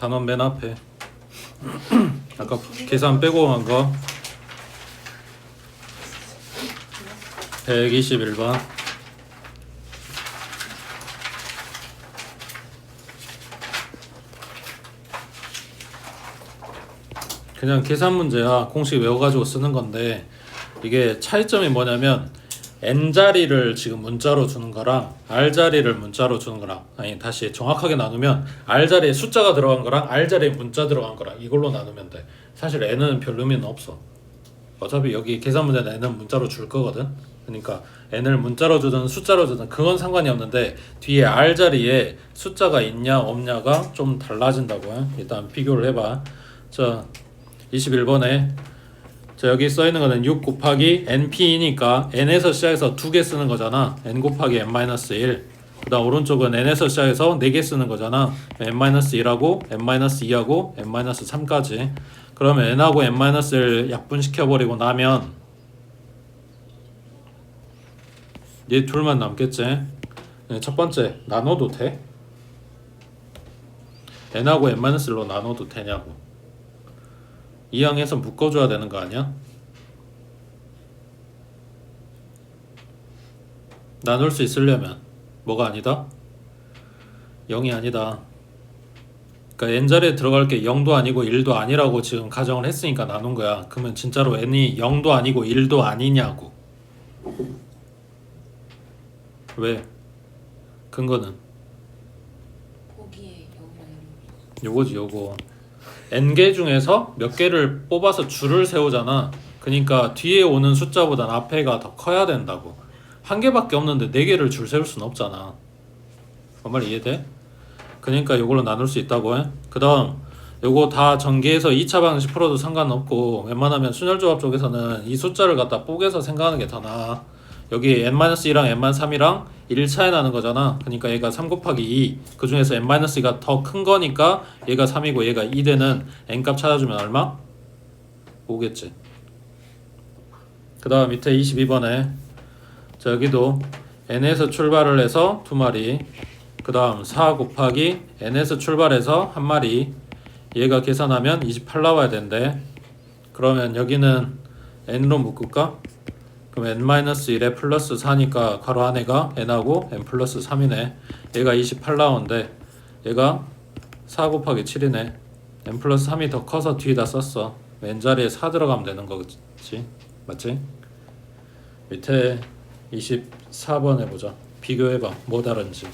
단원 맨 앞에 아까 계산 빼고 한 거 121번. 그냥 계산 문제야. 공식 외워가지고 쓰는 건데 이게 차이점이 뭐냐면 N자리를 지금 문자로 주는 거랑 R자리를 문자로 주는 거랑, 아니 다시 정확하게 나누면 R자리에 숫자가 들어간 거랑 R자리에 문자 들어간 거랑 이걸로 나누면 돼. 사실 N은 별 의미는 없어. 어차피 여기 계산 문제는 N은 문자로 줄 거거든. 그러니까 N을 문자로 주든 숫자로 주든 그건 상관이 없는데 뒤에 R자리에 숫자가 있냐 없냐가 좀 달라진다고. 일단 비교를 해봐. 자, 21번에 자, 여기 써있는 거는 6 곱하기 np니까 n에서 시작해서 2개 쓰는 거잖아. n 곱하기 n-1. 그 다음 오른쪽은 n에서 시작해서 4개 쓰는 거잖아. n-1하고 n-2하고 n-3까지. 그러면 n하고 n-1을 약분시켜버리고 나면 얘 둘만 남겠지. 첫 번째 나눠도 돼? n하고 n-1로 나눠도 되냐고. 이항해서 묶어줘야 되는 거 아니야? 나눌 수 있으려면 뭐가 아니다? 0이 아니다. 그러니까 n자리에 들어갈 게 0도 아니고 1도 아니라고 지금 가정을 했으니까 나눈 거야. 그러면 진짜로 n이 0도 아니고 1도 아니냐고. 왜? 근거는? 보기에 영어로 요거지 요거. n개 중에서 몇 개를 뽑아서 줄을 세우잖아. 그러니까 뒤에 오는 숫자보단 앞에가 더 커야 된다고. 한 개밖에 없는데 네 개를 줄 세울 수는 없잖아. 뭔 말 이해돼? 그러니까 요걸로 나눌 수 있다고 해. 그 다음 요거 다 전개해서 2차 방식 풀어도 상관없고 웬만하면 순열조합 쪽에서는 이 숫자를 갖다 뽀개서 생각하는 게 더 나아. 여기 n-2랑 n-3이랑 1차에 나는 거잖아. 그러니까 얘가 3 곱하기 2, 그 중에서 n-2가 더 큰 거니까 얘가 3이고 얘가 2 되는 n값 찾아주면 얼마? 5겠지. 그 다음 밑에 22번에 자, 여기도 n에서 출발을 해서 2마리, 그 다음 4 곱하기 n에서 출발해서 1마리, 얘가 계산하면 28 나와야 된대. 그러면 여기는 n으로 묶을까? 그럼 n-1에 플러스 4니까 괄호 안에가 n하고 n 플러스 3이네. 얘가 28 나오는데 얘가 4 곱하기 7이네. n 플러스 3이 더 커서 뒤에다 썼어. n자리에 4 들어가면 되는 거지. 맞지? 밑에 24번 해보자. 비교해봐. 뭐 다른지.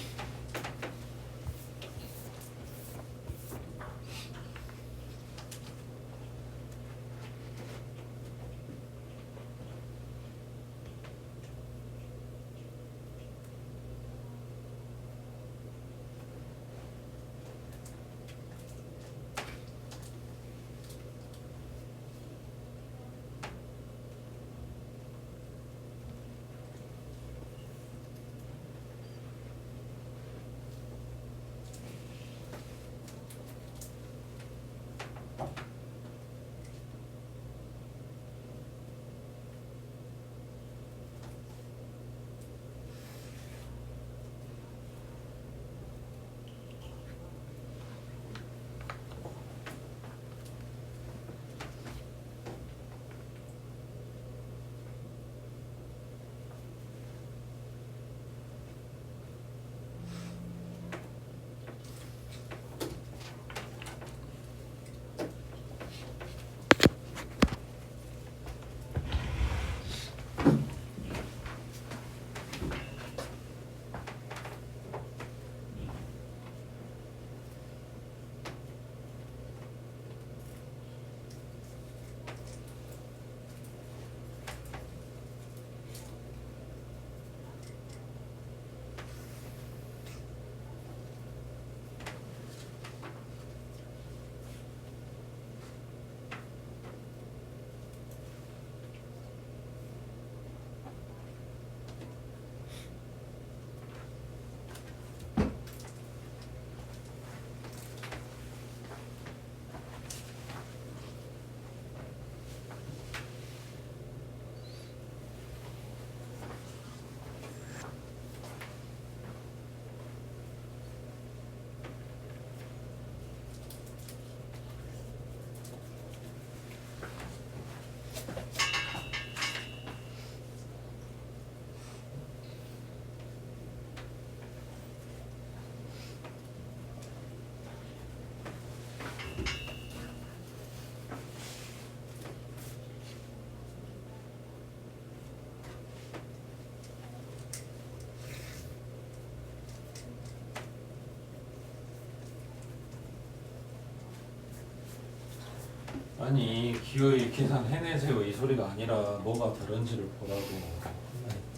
아니 기어이 계산 해내세요 이 소리가 아니라 뭐가 다른지를 보라고.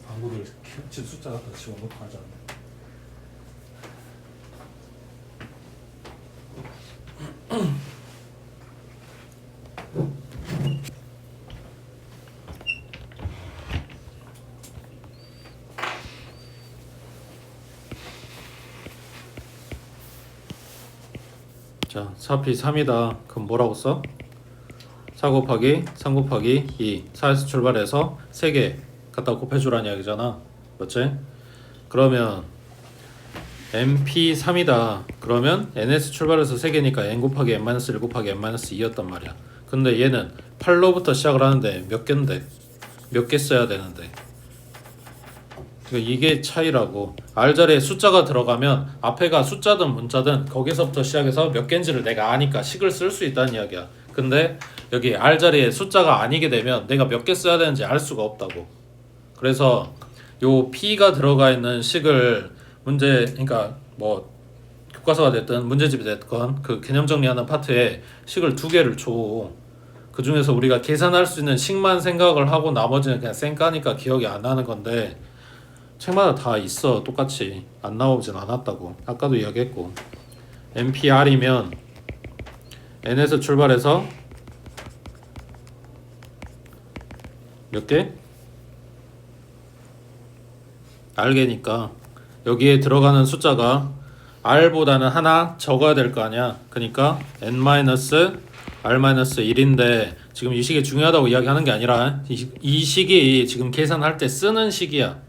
방구를 집 숫자 갖다 집어넣고 하자. 자, 4p 3이다. 그럼 뭐라고 써? 4 곱하기 3 곱하기 2 4에서 출발해서 3개 갖다 곱해주라는 이야기잖아. 맞지? 그러면 np3이다. 그러면 n에서 출발해서 3개니까 n 곱하기 n-1 곱하기 n-2였단 말이야. 근데 얘는 8로부터 시작을 하는데 몇 개인데? 몇 개 써야 되는데? 그러니까 이게 차이라고. R 자리에 숫자가 들어가면 앞에가 숫자든 문자든 거기서부터 시작해서 몇 개인지를 내가 아니까 식을 쓸 수 있다는 이야기야. 근데 여기 R 자리에 숫자가 아니게 되면 내가 몇 개 써야 되는지 알 수가 없다고. 그래서 요 P가 들어가 있는 식을 문제, 그러니까 뭐 교과서가 됐든 문제집이 됐건 그 개념 정리하는 파트에 식을 2개를 줘. 그 중에서 우리가 계산할 수 있는 식만 생각을 하고 나머지는 그냥 쌩까니까 기억이 안 나는 건데 책마다 다 있어. 똑같이 안 나오진 않았다고. 아까도 이야기했고 NPR이면 N에서 출발해서 몇 개? R개니까 여기에 들어가는 숫자가 R보다는 하나 적어야 될 거 아니야. 그러니까 N-R-1인데 지금 이 식이 중요하다고 이야기하는 게 아니라 이 식이 지금 계산할 때 쓰는 식이야.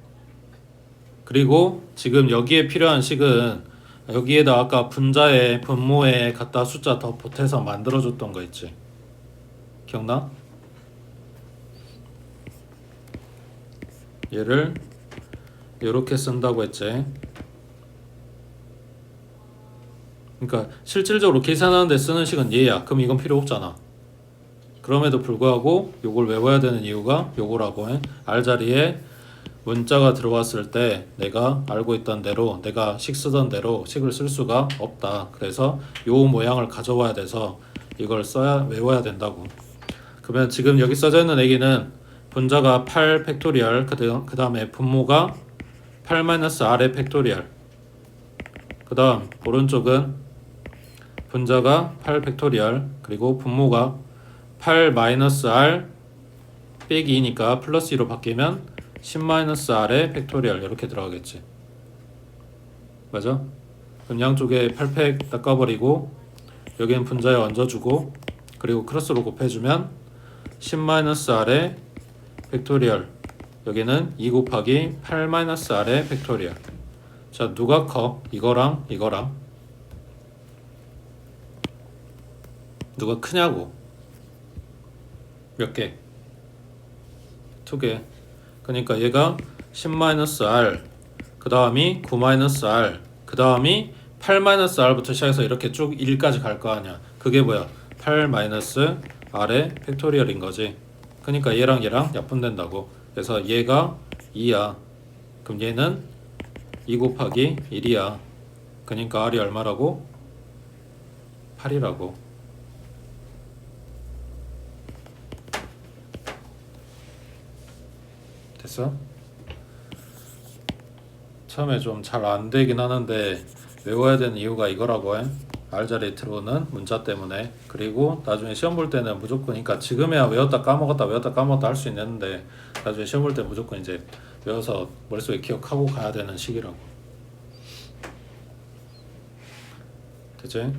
그리고 지금 여기에 필요한 식은 여기에다 아까 분자에 분모에 갖다 숫자 더 보태서 만들어줬던 거 있지. 기억나? 얘를 이렇게 쓴다고 했지. 그러니까 실질적으로 계산하는데 쓰는 식은 얘야. 그럼 이건 필요 없잖아. 그럼에도 불구하고 요걸 외워야 되는 이유가 요거라고 해. R 자리에 문자가 들어왔을 때 내가 알고 있던 대로 내가 식 쓰던 대로 식을 쓸 수가 없다. 그래서 요 모양을 가져와야 돼서 이걸 써야 외워야 된다고. 그러면 지금 여기 써져 있는 얘기는 분자가 8 팩토리얼 그 다음에 분모가 8-r의 팩토리얼 그 다음 오른쪽은 분자가 8 팩토리얼 그리고 분모가 8-r 빼기 2니까 플러스 2로 바뀌면 10-r의 팩토리얼 이렇게 들어가겠지. 맞아? 그럼 양쪽에 8팩 닦아버리고 여기는 분자에 얹어주고 그리고 크로스로 곱해주면 10-r의 팩토리얼 여기는 2 곱하기 8-r의 팩토리얼. 자, 누가 커? 이거랑 이거랑 누가 크냐고. 몇 개? 2개. 그러니까 얘가 10-r 그 다음이 9-r 그 다음이 8-r부터 시작해서 이렇게 쭉 1까지 갈 거 아니야. 그게 뭐야? 8-r의 팩토리얼인 거지. 그러니까 얘랑 얘랑 약분된다고. 그래서 얘가 2야. 그럼 얘는 2 곱하기 1이야. 그러니까 r이 얼마라고? 8이라고. 됐어? 처음에 좀 잘 안 되긴 하는데 외워야 되는 이유가 이거라고 해. R 자리에 들어오는 문자 때문에. 그리고 나중에 시험 볼 때는 무조건, 그러니까 지금이야 외웠다 까먹었다 할 수 있는데 나중에 시험 볼 때 무조건 이제 외워서 머릿속에 기억하고 가야 되는 시기라고. 됐지?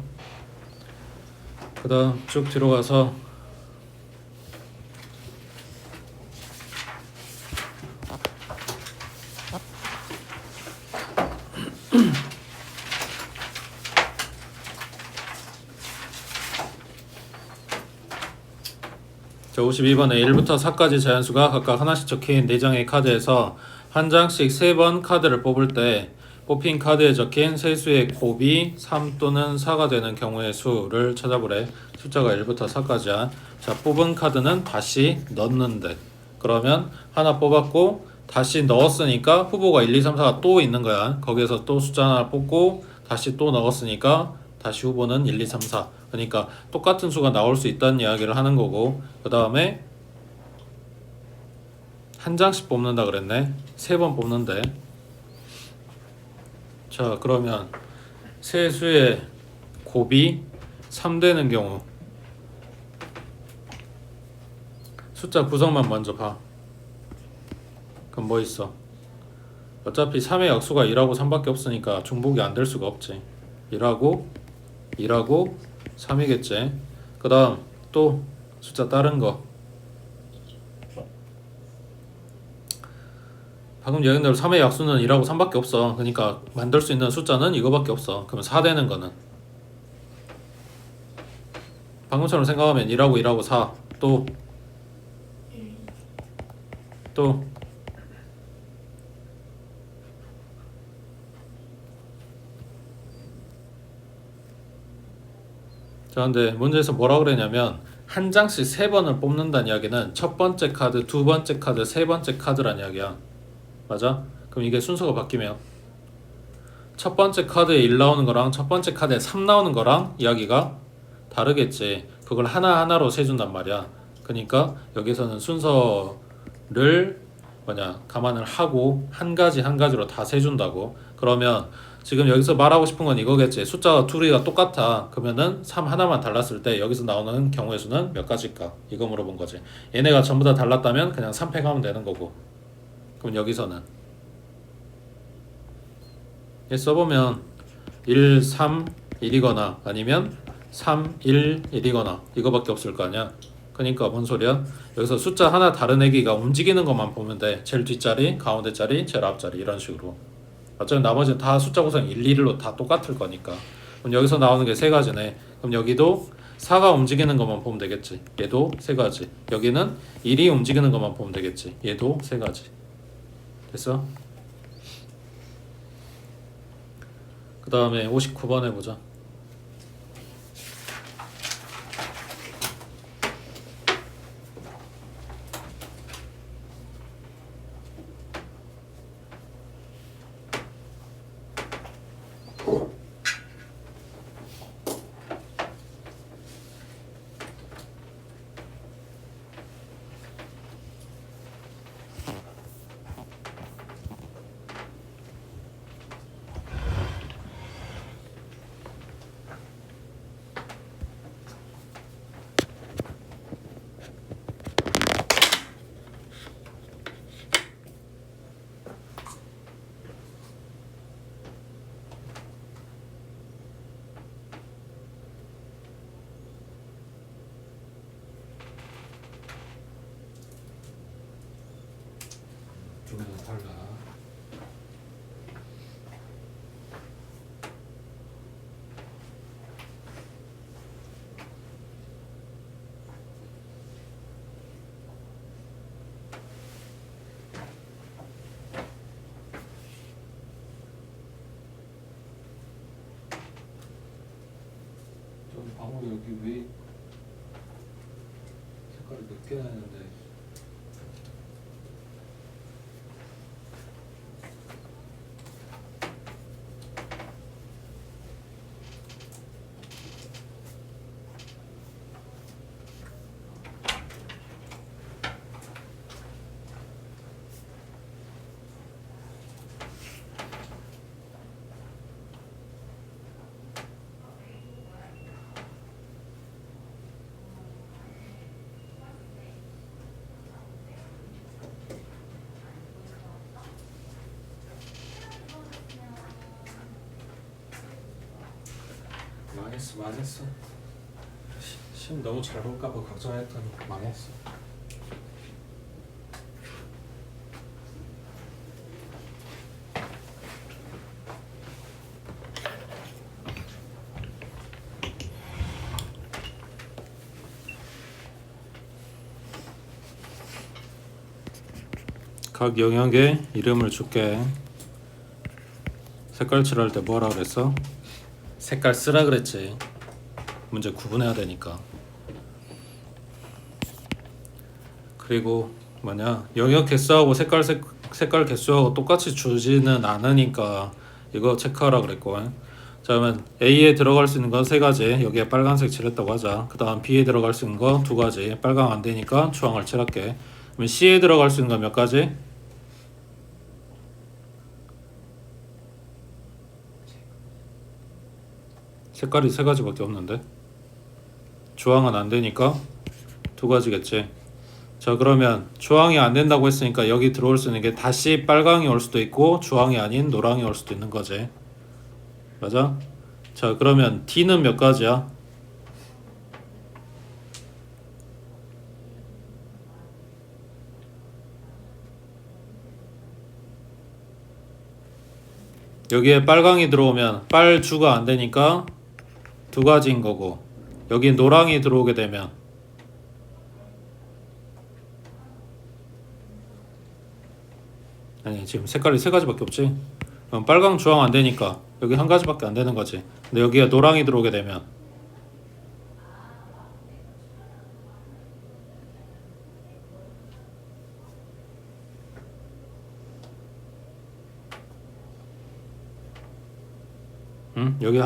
그 다음 쭉 뒤로 가서 자, 52번에 1부터 4까지 자연수가 각각 하나씩 적힌 4장의 카드에서 한 장씩 3번 카드를 뽑을 때 뽑힌 카드에 적힌 세수의 곱이 3 또는 4가 되는 경우의 수를 찾아보래. 숫자가 1부터 4까지야. 자, 뽑은 카드는 다시 넣는데, 그러면 하나 뽑았고 다시 넣었으니까 후보가 1, 2, 3, 4가 또 있는 거야. 거기에서 또 숫자 하나 뽑고 다시 또 넣었으니까 다시 후보는 1, 2, 3, 4. 그러니까 똑같은 수가 나올 수 있다는 이야기를 하는 거고, 그 다음에 한 장씩 뽑는다 그랬네. 3번 뽑는데. 자, 그러면 세수의 곱이 3되는 경우 숫자 구성만 먼저 봐. 그럼 뭐 있어? 어차피 3의 약수가 2하고 3밖에 없으니까 중복이 안 될 수가 없지. 1하고 2하고 3이겠지. 그 다음 또 숫자 다른 거. 방금 얘기한 대로 3의 약수는 1하고 3밖에 없어. 그러니까 만들 수 있는 숫자는 이거밖에 없어. 그러면 4 되는 거는 방금처럼 생각하면 1하고 1하고 4. 또 자, 근데 문제에서 뭐라 그랬냐면 한 장씩 3번을 뽑는다는 이야기는 첫 번째 카드, 두 번째 카드, 세 번째 카드란 이야기야. 맞아? 그럼 이게 순서가 바뀌면 첫 번째 카드에 1 나오는 거랑 첫 번째 카드에 3 나오는 거랑 이야기가 다르겠지. 그걸 하나하나로 세준단 말이야. 그러니까 여기서는 순서를 감안을 하고 한 가지 한 가지로 다 세준다고. 그러면 지금 여기서 말하고 싶은 건 이거겠지. 숫자가 둘이가 똑같아. 그러면은 3 하나만 달랐을 때 여기서 나오는 경우의 수는 몇 가지일까? 이거 물어본 거지. 얘네가 전부 다 달랐다면 그냥 3팩 하면 되는 거고. 그럼 여기서는 얘 써보면 1, 3, 1이거나 아니면 3, 1, 1이거나 이거밖에 없을 거 아니야. 그러니까 뭔 소리야? 여기서 숫자 하나 다른 애기가 움직이는 것만 보면 돼. 제일 뒷자리, 가운데 자리, 제일 앞자리 이런 식으로. 어차피 나머지는 다 숫자 구성 1, 2로 다 똑같을 거니까. 그럼 여기서 나오는 게 3가지네. 그럼 여기도 4가 움직이는 것만 보면 되겠지. 얘도 3가지. 여기는 1이 움직이는 것만 보면 되겠지. 얘도 3가지. 됐어? 그 다음에 59번 해보자. 좀더 달라. 좀 방금 여기 왜 색깔이 늦게 나는데? 망했어. 시험 너무 잘 볼까봐 걱정했더니 망했어. 각 영역에 이름을 줄게. 색깔 칠할 때 뭐라 그랬어? 색깔 쓰라 그랬지. 문제 구분해야 되니까. 그리고 영역 개수하고 색깔 개수하고 똑같이 주지는 않으니까 이거 체크하라 그랬고, 자, 그러면 A에 들어갈 수 있는 건 3가지. 여기에 빨간색 칠했다고 하자. 그 다음 B에 들어갈 수 있는 거 2가지. 빨강 안 되니까 주황을 칠할게. 그러면 C에 들어갈 수 있는 건 몇 가지? 색깔이 3가지밖에 없는데. 주황은 안 되니까 2가지겠지. 자, 그러면 주황이 안 된다고 했으니까 여기 들어올 수 있는 게 다시 빨강이 올 수도 있고 주황이 아닌 노랑이 올 수도 있는 거지. 맞아? 자, 그러면 D는 몇 가지야? 여기에 빨강이 들어오면 빨주가 안 되니까 2가지인 거고, 여기 노랑이 들어오게 되면 아니 지금 색깔이 3가지밖에 없지. 그럼 빨강 주황 안 되니까 여기 1가지밖에 안 되는 거지. 근데 여기에 노랑이 들어오게 되면 여기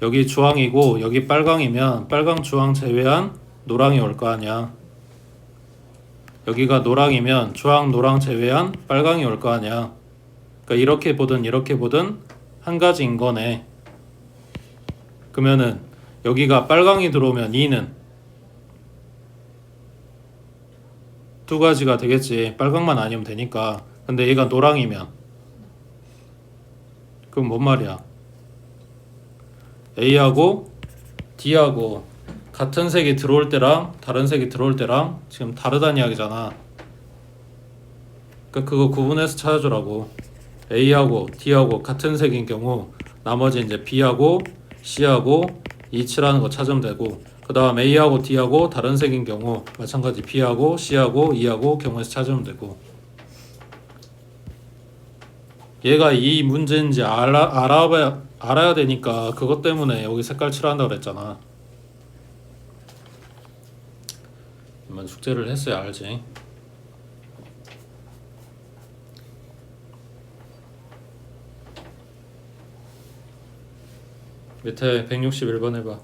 여기 주황이고 여기 빨강이면 빨강 주황 제외한 노랑이 올 거 아니야. 여기가 노랑이면 주황 노랑 제외한 빨강이 올 거 아니야. 그러니까 이렇게 보든 1가지인 거네. 그러면은 여기가 빨강이 들어오면 2는 2가지가 되겠지. 빨강만 아니면 되니까. 근데 얘가 노랑이면 그럼 뭔 말이야? A하고 D하고 같은 색이 들어올 때랑 다른 색이 들어올 때랑 지금 다르다는 이야기잖아. 그러니까 그거 구분해서 찾아주라고. A하고 D하고 같은 색인 경우 나머지 이제 B하고 C하고 E 칠하는 거 찾으면 되고, 그 다음 A하고 D하고 다른 색인 경우 마찬가지 B하고 C하고 E하고 경우에서 찾으면 되고. 얘가 이 문제인지 알아야 되니까 그것 때문에 여기 색깔 칠한다고 그랬잖아. 이만 숙제를 했어야 알지. 밑에 161번 해봐.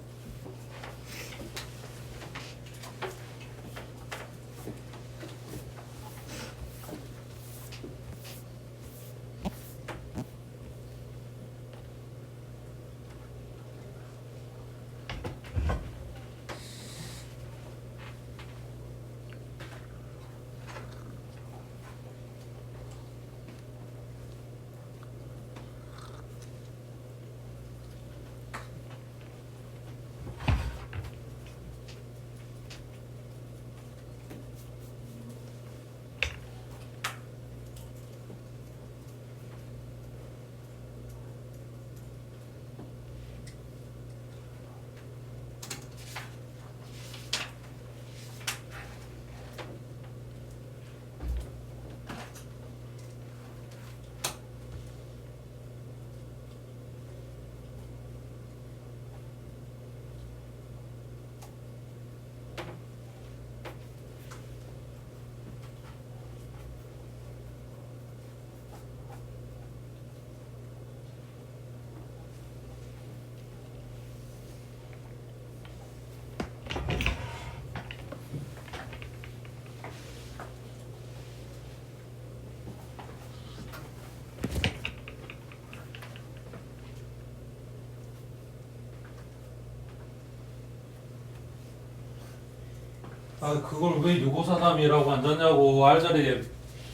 아, 그걸 왜 6543이라고 앉았냐고. R자리에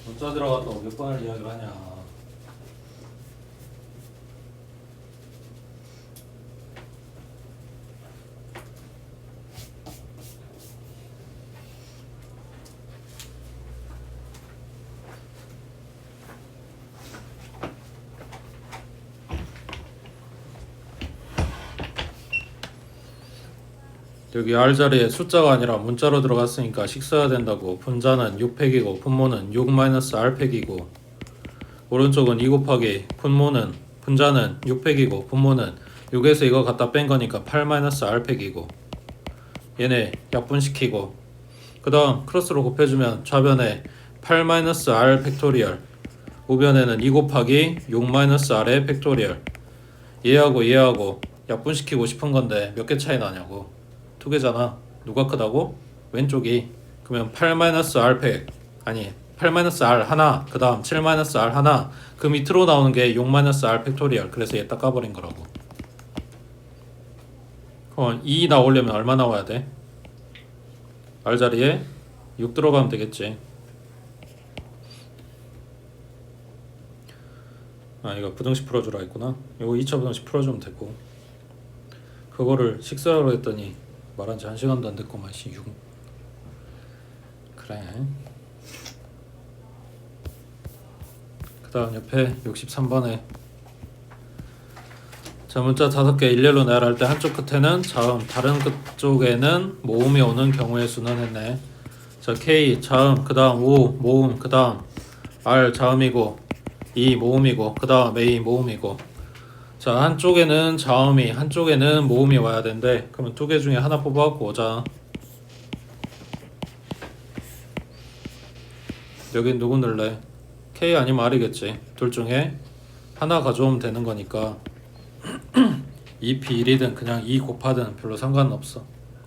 문자 들어갔다고 몇 번을 이야기를 하냐. 여기 R자리에 숫자가 아니라 문자로 들어갔으니까 식 써야 된다고. 분자는 6팩이고 분모는 6-R팩이고, 오른쪽은 2 곱하기 분자는 6팩이고 분모는 6에서 이거 갖다 뺀 거니까 8-R팩이고, 얘네 약분시키고 그 다음 크로스로 곱해주면 좌변에 8-R 팩토리얼, 우변에는 2 곱하기 6-R의 팩토리얼. 얘하고 약분시키고 싶은 건데 몇 개 차이 나냐고. 2개잖아. 누가 크다고? 왼쪽이. 그러면 8-R100 아니 8-R 하나 그 다음 7-R 하나 그 밑으로 나오는 게 6-R 팩토리얼. 그래서 얘 딱 까버린 거라고. 그럼 2 나오려면 얼마 나와야 돼? R 자리에 6 들어가면 되겠지. 아 이거 부등식 풀어주라 했구나. 이거 2차 부등식 풀어주면 되고 그거를 식사하러 했더니 말한 지 1시간도 안 됐구만. 6 그래. 그 다음 옆에 63번에 자 문자 5개 일렬로 나열할 때 한쪽 끝에는 자음 다른 끝쪽에는 모음이 오는 경우의 수는 했네. 자 K 자음 그 다음 O 모음 그 다음 R 자음이고 E 모음이고 그 다음 A 모음이고 자 한쪽에는 자음이 한쪽에는 모음이 와야 된대. 그러면 2개 중에 하나 뽑아갖고 오자. 여긴 누구 넣을래? K 아니면 R이겠지. 둘 중에 하나 가져오면 되는 거니까 2P 1이든 그냥 2 곱하든 별로 상관없어.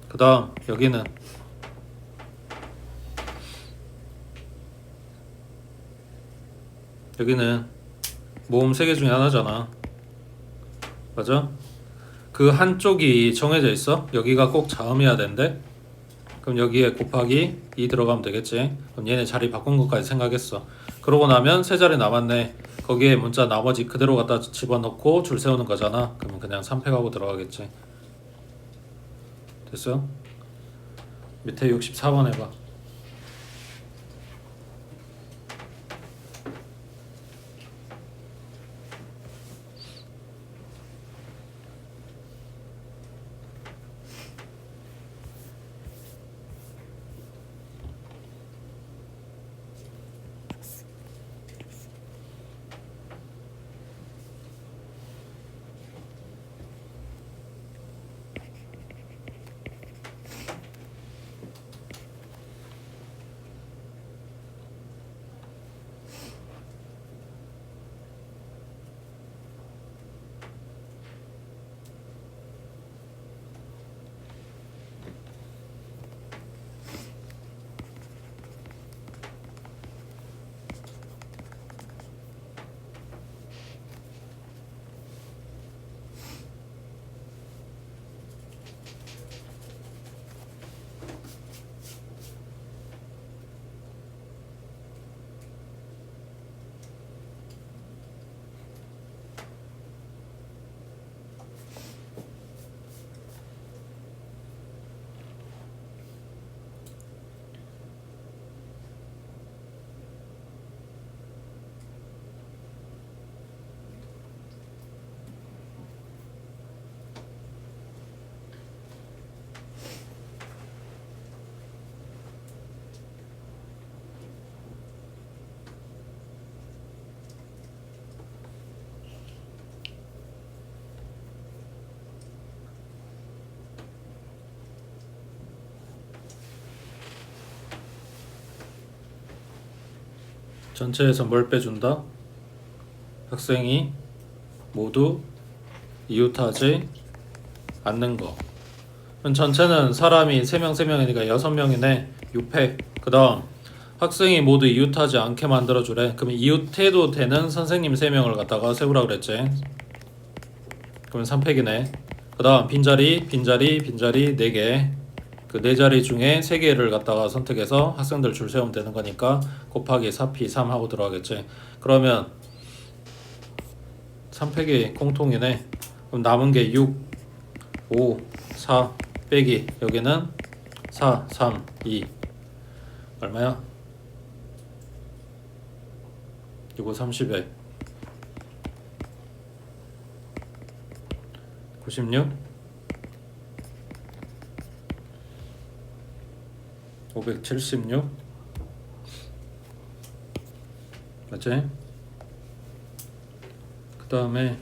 그 다음 여기는 모음 3개 중에 하나잖아. 맞아? 그 한쪽이 정해져 있어. 여기가 꼭 자음이어야 된대. 그럼 여기에 곱하기 2 들어가면 되겠지. 그럼 얘네 자리 바꾼 것까지 생각했어. 그러고 나면 3자리 남았네. 거기에 문자 나머지 그대로 갖다 집어넣고 줄 세우는 거잖아. 그러면 그냥 3팩하고 들어가겠지. 됐어? 밑에 64번 해봐. 전체에서 뭘 빼준다? 학생이 모두 이웃하지 않는 거. 그럼 전체는 사람이 3명 3명이니까 6명이네. 6팩. 그 다음 학생이 모두 이웃하지 않게 만들어주래. 그러면 이웃해도 되는 선생님 3명을 갖다가 세우라 그랬지. 그러면 3팩이네. 그 다음 빈자리 4개. 그 4자리 중에 3개를 갖다가 선택해서 학생들 줄 세우면 되는 거니까 곱하기 4P 3 하고 들어가겠지. 그러면 3팩이 공통이네. 그럼 남은 게 6, 5, 4 빼기 여기는 4, 3, 2 얼마야? 이거 30에 96 576 맞지? 그 다음에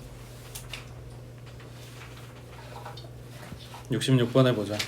66번 해보자.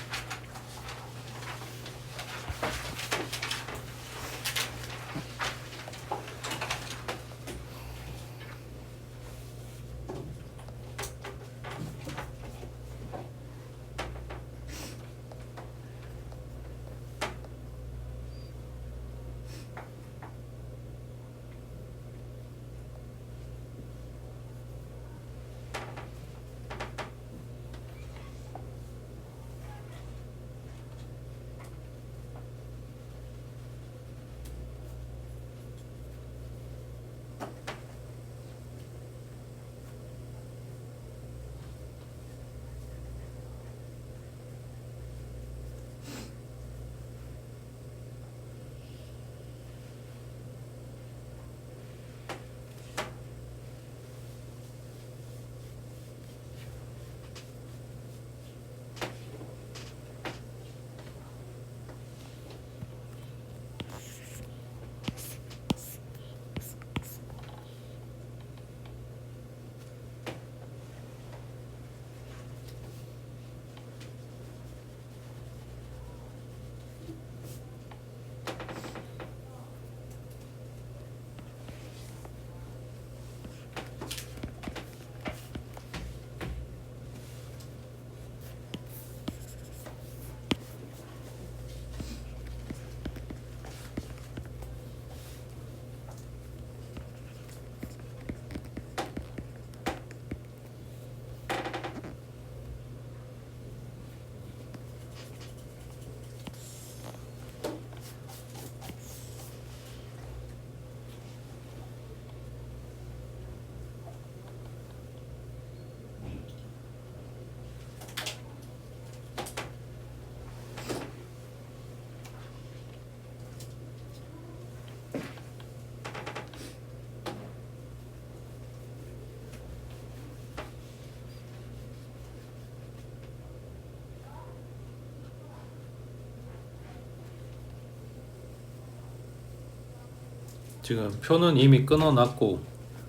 지금 표는 이미 끊어놨고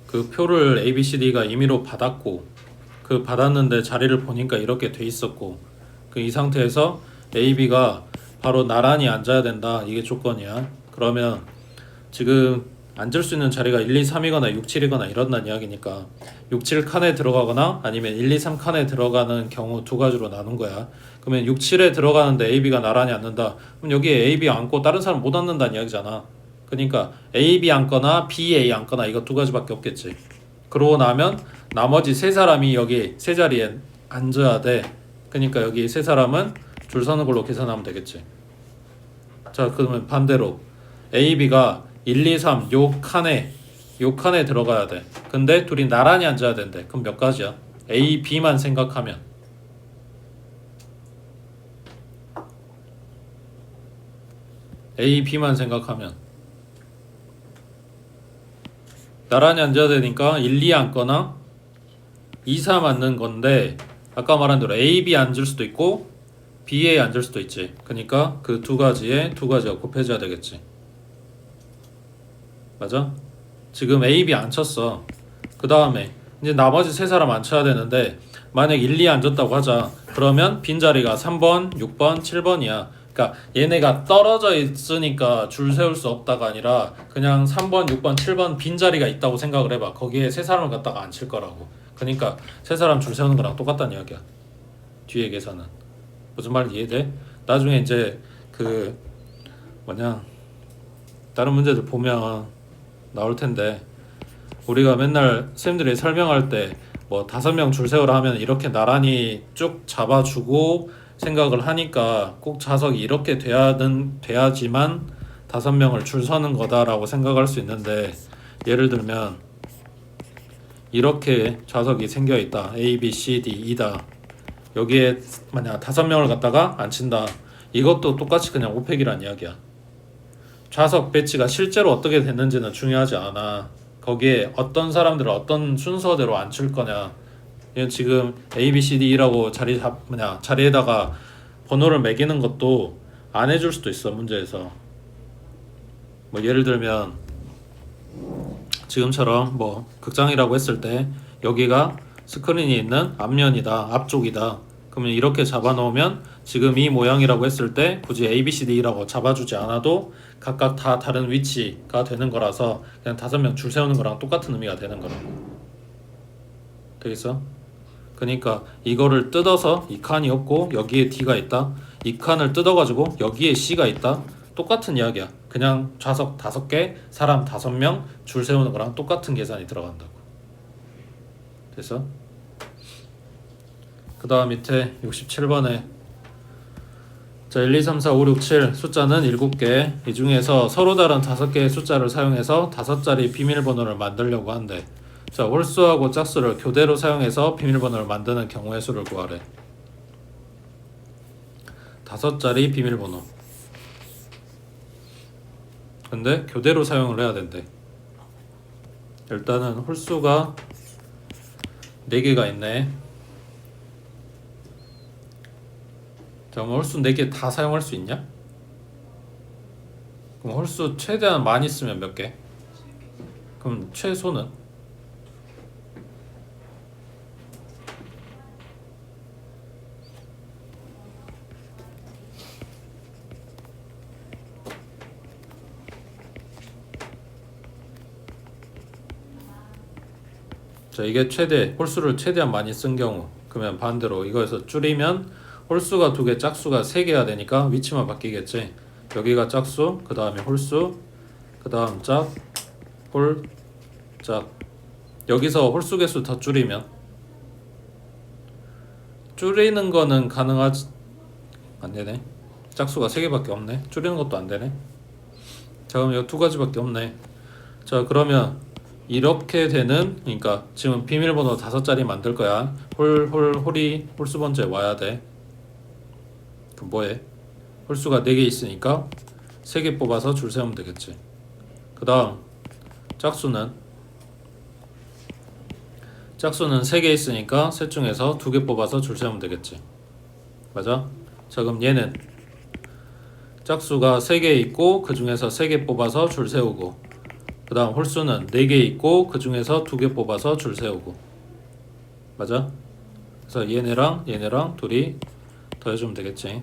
그 표를 ABCD가 임의로 받았고 그 받았는데 자리를 보니까 이렇게 돼 있었고 그 이 상태에서 AB가 바로 나란히 앉아야 된다. 이게 조건이야. 그러면 지금 앉을 수 있는 자리가 1, 2, 3이거나 6, 7이거나 이런다는 이야기니까 6, 7 칸에 들어가거나 아니면 1, 2, 3 칸에 들어가는 경우 두 가지로 나눈 거야. 그러면 6, 7에 들어가는데 AB가 나란히 앉는다. 그럼 여기에 AB 앉고 다른 사람 못 앉는다는 이야기잖아. 그러니까 AB 앉거나 BA 앉거나 이거 두 가지밖에 없겠지. 그러고 나면 나머지 세 사람이 여기 세 자리에 앉아야 돼. 그러니까 여기 세 사람은 줄 서는 걸로 계산하면 되겠지. 자, 그러면 반대로 AB가 1, 2, 3 요 칸에 들어가야 돼. 근데 둘이 나란히 앉아야 된대. 그럼 몇 가지야? A, B만 생각하면 A, B만 생각하면 나란히 앉아야 되니까 1, 2 앉거나 2, 3 앉는 건데 아까 말한 대로 A, B 앉을 수도 있고 B에 앉을 수도 있지. 그러니까 그 두 가지가 곱해져야 되겠지. 맞아? 지금 A, B 앉혔어. 그 다음에 이제 나머지 세 사람 앉혀야 되는데 만약 1, 2 앉았다고 하자. 그러면 빈자리가 3번, 6번, 7번이야. 그러니까 얘네가 떨어져 있으니까 줄 세울 수 없다가 아니라 그냥 3번, 6번, 7번 빈자리가 있다고 생각을 해봐. 거기에 세 사람을 갖다가 앉힐 거라고. 그러니까 세 사람 줄 세우는 거랑 똑같다는 이야기야. 뒤에 계산은. 무슨 말 이해돼? 나중에 이제 그 다른 문제들 보면 나올 텐데 우리가 맨날 선생님들이 설명할 때 뭐 5명 줄 세우라 하면 이렇게 나란히 쭉 잡아주고 생각을 하니까 꼭 좌석이 이렇게 돼야지만 5명을 줄 서는 거다라고 생각할 수 있는데 예를 들면 이렇게 좌석이 생겨 있다. A, B, C, D, E다. 여기에 만약 5명을 갖다가 앉힌다. 이것도 똑같이 그냥 오펙이란 이야기야. 좌석 배치가 실제로 어떻게 됐는지는 중요하지 않아. 거기에 어떤 사람들을 어떤 순서대로 앉힐 거냐. 얘는 지금 A, B, C, D라고 자리에다가 번호를 매기는 것도 안 해줄 수도 있어. 문제에서 뭐 예를 들면 지금처럼 뭐 극장이라고 했을 때 여기가 스크린이 있는 앞면이다, 앞쪽이다. 그러면 이렇게 잡아놓으면 지금 이 모양이라고 했을 때 굳이 A, B, C, D라고 잡아주지 않아도 각각 다 다른 위치가 되는 거라서 그냥 5명 줄 세우는 거랑 똑같은 의미가 되는 거라고. 되겠어? 그러니까 이거를 뜯어서 이 칸이 없고 여기에 D가 있다. 이 칸을 뜯어가지고 여기에 C가 있다. 똑같은 이야기야. 그냥 좌석 5개, 사람 5명 줄 세우는 거랑 똑같은 계산이 들어간다고. 됐어? 그 다음 밑에 67번에 자 1, 2, 3, 4, 5, 6, 7 숫자는 7개. 이 중에서 서로 다른 5개의 숫자를 사용해서 5자리 비밀번호를 만들려고 한대. 자 홀수하고 짝수를 교대로 사용해서 비밀번호를 만드는 경우의 수를 구하래. 5자리 비밀번호. 근데 교대로 사용을 해야 된대. 일단은 홀수가 4개가 있네. 그럼 홀수 4개 다 사용할 수 있냐? 그럼 홀수 최대한 많이 쓰면 몇 개? 그럼 최소는? 자 이게 최대, 홀수를 최대한 많이 쓴 경우. 그러면 반대로 이거에서 줄이면 홀수가 2개, 짝수가 3개가 되니까 위치만 바뀌겠지. 여기가 짝수, 그 다음에 홀수, 그 다음 짝, 홀, 짝. 여기서 홀수 개수 더 줄이면 줄이는 거는 가능하지 안되네. 짝수가 3개밖에 없네. 줄이는 것도 안되네. 자 그럼 이 2가지밖에 없네. 자 그러면 이렇게 되는, 그러니까 지금 비밀번호 5자리 만들 거야. 홀이 홀수 번째 와야 돼. 그럼 뭐해? 홀수가 4개 있으니까 3개 뽑아서 줄 세우면 되겠지. 그 다음 짝수는 3개 있으니까 셋 중에서 2개 뽑아서 줄 세우면 되겠지. 맞아? 자 그럼 얘는 짝수가 3개 있고 그 중에서 3개 뽑아서 줄 세우고 그 다음 홀수는 4개 있고 그 중에서 2개 뽑아서 줄 세우고. 맞아? 그래서 얘네랑 얘네랑 둘이 더해주면 되겠지.